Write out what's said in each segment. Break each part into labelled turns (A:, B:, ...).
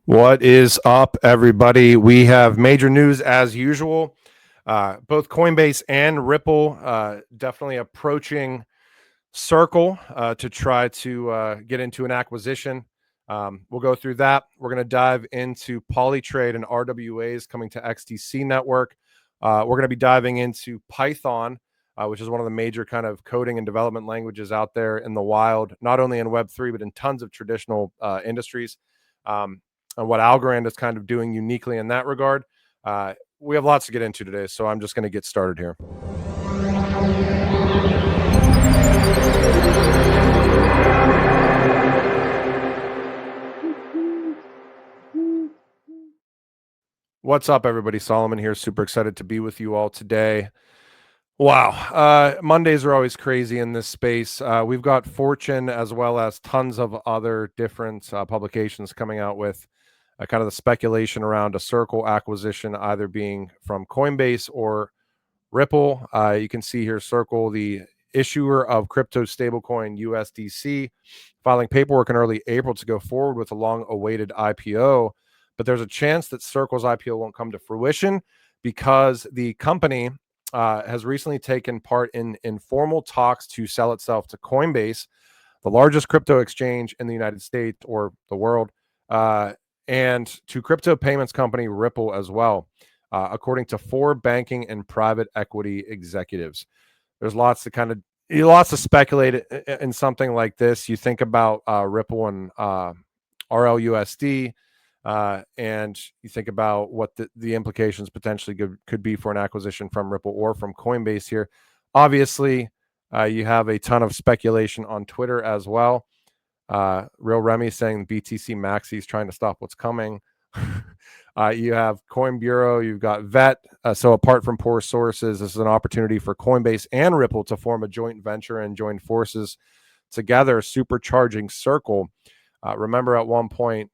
A: What is up, everybody? We have major news as usual. Both Coinbase and Ripple definitely approaching Circle to try to get into an acquisition. We'll go through that. We're going to dive into Polytrade and RWAs coming to XDC network. We're going to be diving into Python, which is one of the major kind of coding and development languages out there in the wild, not only in Web3, but in tons of traditional industries. And what Algorand is kind of doing uniquely in that regard. We have lots to get into today, so I'm just going to get started here. What's up, everybody? Solomon here. Super excited to be with you all today. Wow. Mondays are always crazy in this space. We've got Fortune as well as tons of other different publications coming out with kind of the speculation around a Circle acquisition, either being from Coinbase or Ripple. You can see here Circle, the issuer of crypto stablecoin USDC, filing paperwork in early April to go forward with a long-awaited IPO. But there's a chance that Circle's IPO won't come to fruition because the company has recently taken part in informal talks to sell itself to Coinbase, the largest crypto exchange in the United States or the world, and to crypto payments company Ripple as well, according to 4 banking and private equity executives. There's lots to speculate in something like this. You think about Ripple and RLUSD, and you think about what the implications potentially could be for an acquisition from Ripple or from Coinbase here. Obviously, you have a ton of speculation on Twitter as well. Real Remy saying BTC Maxi is trying to stop what's coming. You have Coin Bureau, you've got VET. So apart from poor sources, this is an opportunity for Coinbase and Ripple to form a joint venture and join forces together, supercharging Circle. Remember, at one point,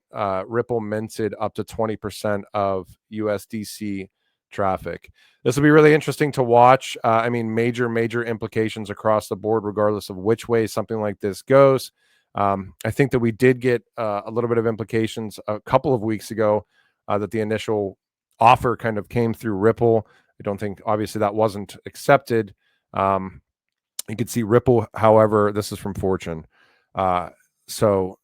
A: Ripple minted up to 20% of USDC traffic. This will be really interesting to watch. Major implications across the board, regardless of which way something like this goes. I think that we did get a little bit of implications a couple of weeks ago that the initial offer kind of came through Ripple. I don't think, obviously, that wasn't accepted. You could see Ripple, however, this is from Fortune. So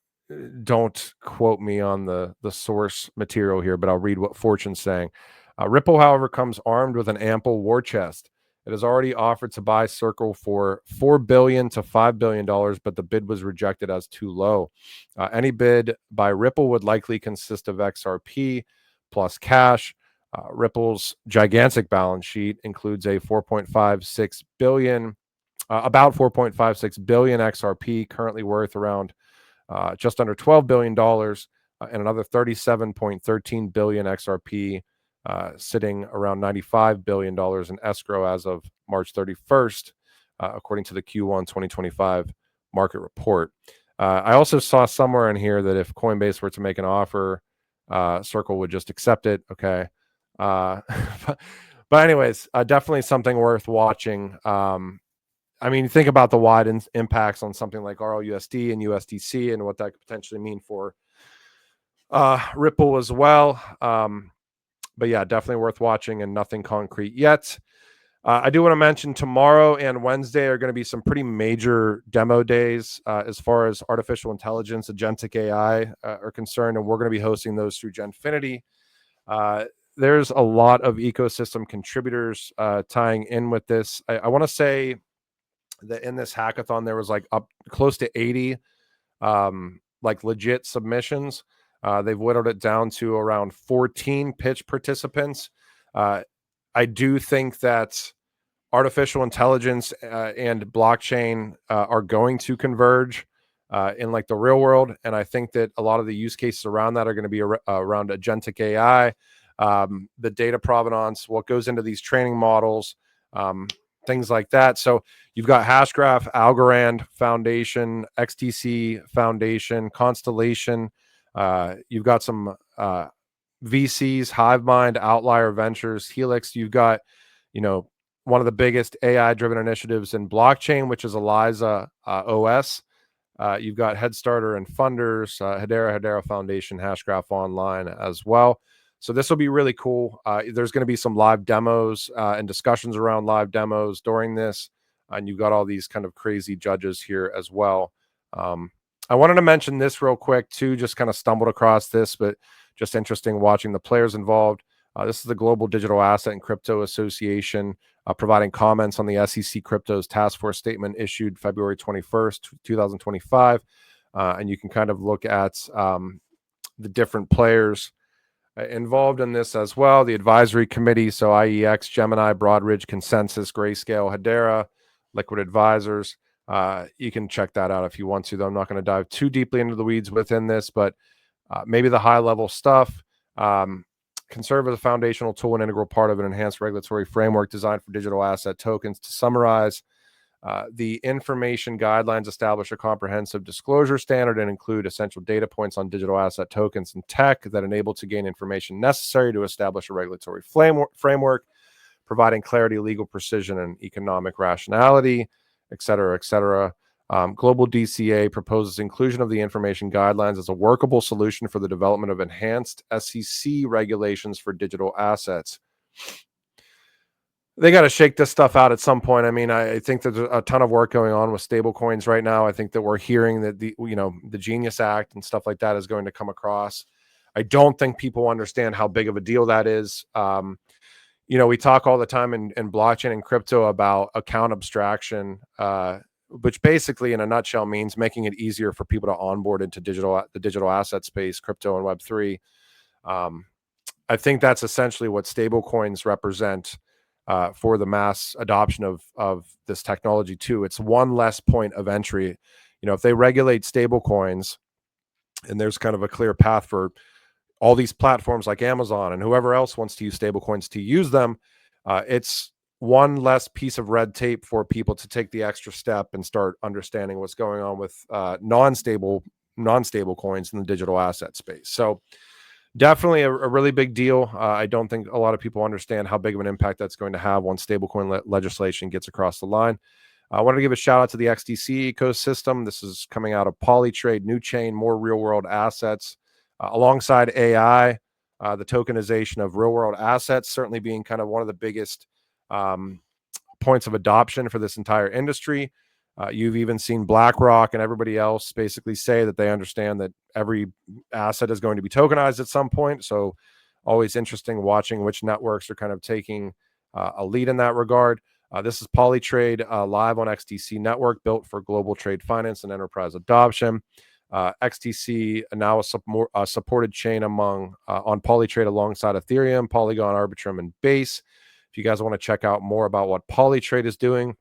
A: don't quote me on the source material here, but I'll read what Fortune's saying. Ripple, however, comes armed with an ample war chest. It has already offered to buy Circle for $4 billion to $5 billion, but the bid was rejected as too low. Any bid by Ripple would likely consist of XRP plus cash. Ripple's gigantic balance sheet includes a 4.56 billion, about 4.56 billion XRP, currently worth around just under $12 billion, and another 37.13 billion XRP, sitting around $95 billion in escrow as of March 31st, according to the Q1 2025 market report. I also saw somewhere in here that if Coinbase were to make an offer, Circle would just accept it. Okay. But anyways, definitely something worth watching. Think about the wide impacts on something like RLUSD and USDC and what that could potentially mean for Ripple as well. But yeah, definitely worth watching and nothing concrete yet. I do want to mention tomorrow and Wednesday are going to be some pretty major demo days as far as artificial intelligence, agentic AI are concerned, and we're going to be hosting those through Genfinity. There's a lot of ecosystem contributors tying in with this. I want to say that in this hackathon, there was like up close to 80 like legit submissions. They've whittled it down to around 14 pitch participants. I do think that artificial intelligence and blockchain are going to converge in like the real world. And I think that a lot of the use cases around that are going to be around agentic AI, the data provenance, what goes into these training models, things like that. So you've got Hashgraph, Algorand Foundation, XTC Foundation, Constellation. You've got some VCs, Hivemind, Outlier Ventures, Helix. You've got, one of the biggest AI-driven initiatives in blockchain, which is ELIZA OS. You've got Headstarter and funders, Hedera Foundation, Hashgraph Online as well. So this will be really cool. There's going to be some live demos and discussions around live demos during this. And you've got all these kind of crazy judges here as well. I wanted to mention this real quick too, just kind of stumbled across this, but just interesting watching the players involved. This is the Global Digital Asset and Crypto Association providing comments on the SEC Crypto's task force statement issued February 21st, 2025. And you can kind of look at the different players involved in this as well. The advisory committee, so IEX, Gemini, Broadridge, Consensus, Grayscale, Hedera, Liquid Advisors. You can check that out if you want to, though I'm not going to dive too deeply into the weeds within this, but maybe the high level stuff. Can serve as a foundational tool and integral part of an enhanced regulatory framework designed for digital asset tokens. To summarize, the information guidelines establish a comprehensive disclosure standard and include essential data points on digital asset tokens and tech that enable to gain information necessary to establish a regulatory framework, providing clarity, legal precision, and economic rationality, et cetera, et cetera. Global DCA proposes inclusion of the information guidelines as a workable solution for the development of enhanced SEC regulations for digital assets. They got to shake this stuff out at some point. I mean, I think there's a ton of work going on with stable coins right now. I think that we're hearing that the Genius Act and stuff like that is going to come across. I don't think people understand how big of a deal that is. We talk all the time in blockchain and crypto about account abstraction, which basically in a nutshell means making it easier for people to onboard into the digital asset space, crypto and Web3. I think that's essentially what stable coins represent for the mass adoption of this technology too. It's one less point of entry. If they regulate stable coins and there's kind of a clear path for all these platforms like Amazon and whoever else wants to use stable coins to use them, it's one less piece of red tape for people to take the extra step and start understanding what's going on with non-stable coins in the digital asset space. So definitely a really big deal. I don't think a lot of people understand how big of an impact that's going to have once stablecoin legislation gets across the line. I wanted to give a shout out to the XDC ecosystem. This is coming out of Polytrade, New Chain, more real world assets alongside AI, the tokenization of real world assets, certainly being kind of one of the biggest points of adoption for this entire industry. You've even seen BlackRock and everybody else basically say that they understand that every asset is going to be tokenized at some point. So always interesting watching which networks are kind of taking a lead in that regard. This is Polytrade live on XDC network, built for global trade finance and enterprise adoption. XDC now a supported chain on Polytrade alongside Ethereum, Polygon, Arbitrum, and Base. If you guys want to check out more about what Polytrade is doing,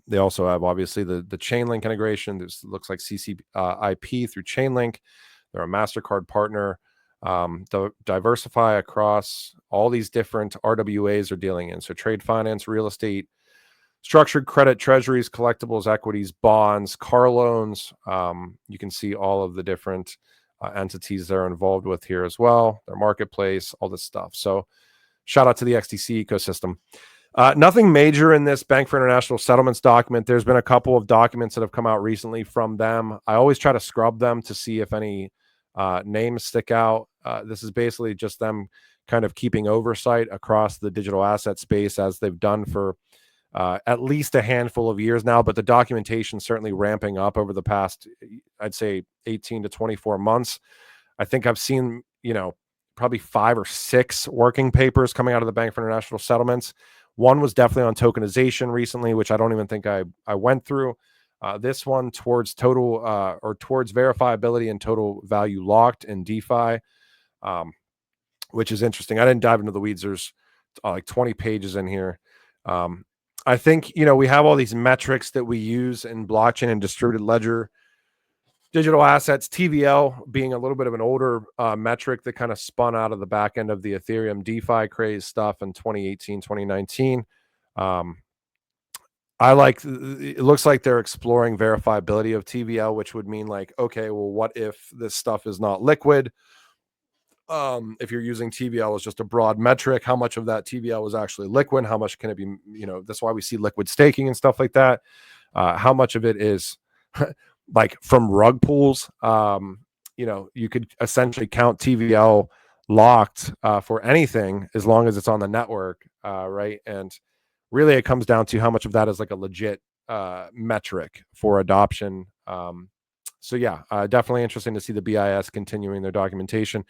A: they also have obviously the Chainlink integration. This looks like CCIP through Chainlink. They're a MasterCard partner. Diversify across all these different RWAs are dealing in. So trade finance, real estate, structured credit, treasuries, collectibles, equities, bonds, car loans. You can see all of the different entities they're involved with here as well. Their marketplace, all this stuff. So shout out to the XDC ecosystem. Nothing major in this Bank for International Settlements document. There's been a couple of documents that have come out recently from them. I always try to scrub them to see if any names stick out. This is basically just them kind of keeping oversight across the digital asset space as they've done for at least a handful of years now, but the documentation certainly ramping up over the past, I'd say 18 to 24 months. I think I've seen, probably 5 or 6 working papers coming out of the Bank for International Settlements. One was definitely on tokenization recently, which I don't even think I went through. This one towards towards verifiability and total value locked in DeFi, which is interesting. I didn't dive into the weeds. There's like 20 pages in here. I think, we have all these metrics that we use in blockchain and distributed ledger digital assets, TVL being a little bit of an older metric that kind of spun out of the back end of the Ethereum DeFi craze stuff in 2018, 2019. It looks like they're exploring verifiability of TVL, which would mean like, okay, well, what if this stuff is not liquid? If you're using TVL as just a broad metric, how much of that TVL is actually liquid? How much can it be? That's why we see liquid staking and stuff like that. How much of it is like from rug pulls. You know, you could essentially count TVL locked for anything as long as it's on the network, right? And really, it comes down to how much of that is like a legit metric for adoption. So yeah, definitely interesting to see the BIS continuing their documentation.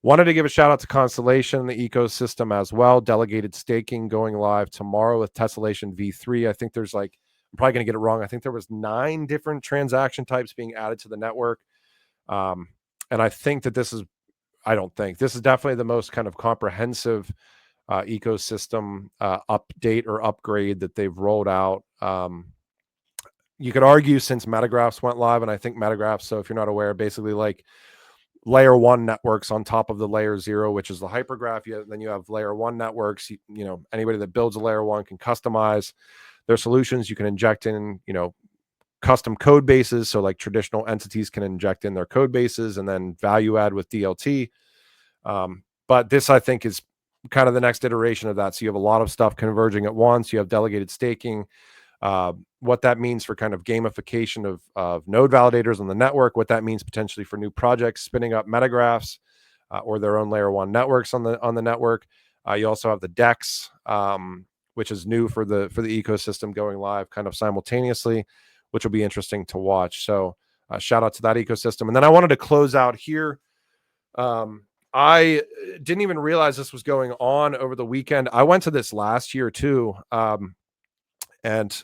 A: Wanted to give a shout out to Constellation, the ecosystem as well. Delegated staking going live tomorrow with Tessellation V3. I think there's like, I'm probably going to get it wrong. I think there was 9 different transaction types being added to the network. And I think that this is, I don't think this is definitely the most kind of comprehensive ecosystem update or upgrade that they've rolled out. You could argue since Metagraphs went live, and I think Metagraphs, so if you're not aware, basically like layer 1 networks on top of the layer 0, which is the hypergraph. Then you have layer 1 networks. You know, anybody that builds a layer 1 can customize their solutions. You can inject in, you know, custom code bases. So like traditional entities can inject in their code bases and then value add with DLT. But this, I think, is kind of the next iteration of that. So you have a lot of stuff converging at once. You have delegated staking. What that means for kind of gamification of node validators on the network, what that means potentially for new projects spinning up metagraphs or their own layer 1 networks on the network. You also have the DEX, which is new for the ecosystem going live kind of simultaneously, which will be interesting to watch. So shout out to that ecosystem. And then I wanted to close out here. I didn't even realize this was going on over the weekend. I went to this last year too. And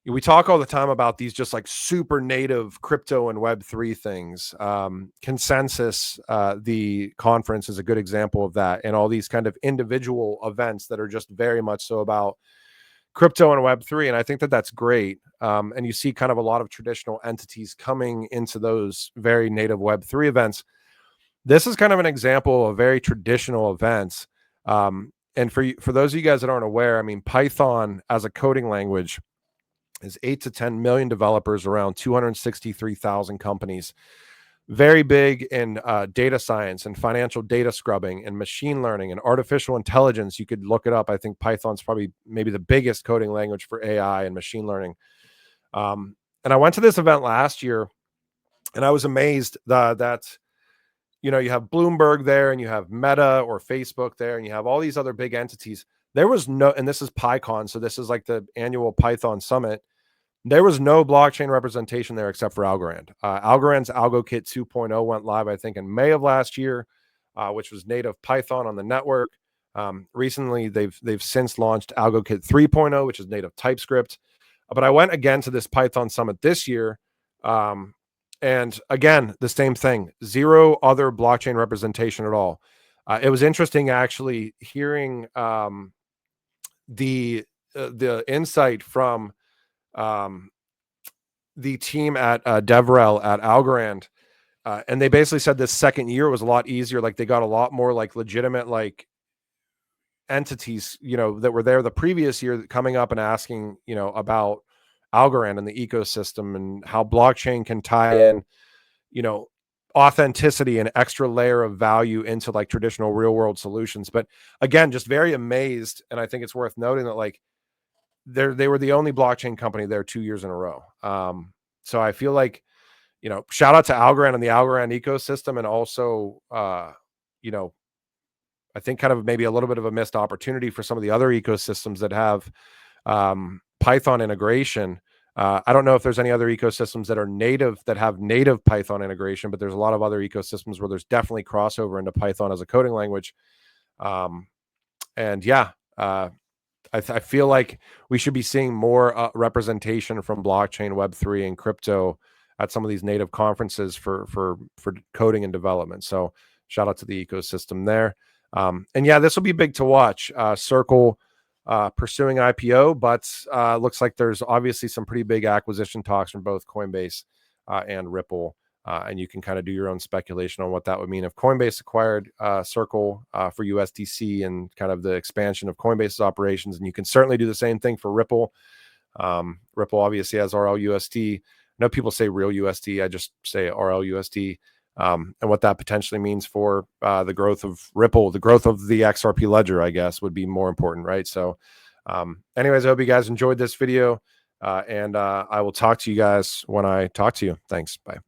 A: we talk all the time about these just like super native crypto and Web3 things. Consensus, the conference, is a good example of that, and all these kind of individual events that are just very much so about crypto and Web3. And I think that that's great. And you see kind of a lot of traditional entities coming into those very native Web3 events. This is kind of an example of very traditional events. And for those of you guys that aren't aware, I mean, Python as a coding language is 8 to 10 million developers around 263,000 companies. Very big in data science and financial data scrubbing and machine learning and artificial intelligence. You could look it up. I think Python's probably maybe the biggest coding language for AI and machine learning. And I went to this event last year, and I was amazed that you know, you have Bloomberg there, and you have Meta or Facebook there, and you have all these other big entities. There was no, and this is PyCon, so this is like the annual Python summit. There was no blockchain representation there except for Algorand. Algorand's AlgoKit 2.0 went live, I think, in May of last year, which was native Python on the network. Recently, they've since launched AlgoKit 3.0, which is native TypeScript. But I went again to this Python summit this year. And again, the same thing, zero other blockchain representation at all. It was interesting actually hearing the insight from the team at DevRel at Algorand. And they basically said this second year was a lot easier. Like they got a lot more like legitimate like entities, you know, that were there the previous year coming up and asking, you know, about Algorand and the ecosystem and how blockchain can tie in, you know, authenticity and extra layer of value into like traditional real world solutions. But again, just very amazed. And I think it's worth noting that like they were the only blockchain company there 2 years in a row. So I feel like, you know, shout out to Algorand and the Algorand ecosystem. And also, you know, I think kind of maybe a little bit of a missed opportunity for some of the other ecosystems that have Python integration. I don't know if there's any other ecosystems that are native that have native Python integration, but there's a lot of other ecosystems where there's definitely crossover into Python as a coding language. And yeah, I feel like we should be seeing more representation from blockchain, Web3, and crypto at some of these native conferences for coding and development. So shout out to the ecosystem there. And yeah, this will be big to watch. Circle pursuing IPO, but looks like there's obviously some pretty big acquisition talks from both Coinbase and Ripple. And you can kind of do your own speculation on what that would mean if Coinbase acquired Circle for USDC and kind of the expansion of Coinbase's operations. And you can certainly do the same thing for Ripple. Ripple obviously has RLUSD. I know people say real USD. I just say RLUSD. And what that potentially means for the growth of Ripple, the growth of the XRP ledger, I guess, would be more important, right? So anyways, I hope you guys enjoyed this video. And I will talk to you guys when I talk to you. Thanks. Bye.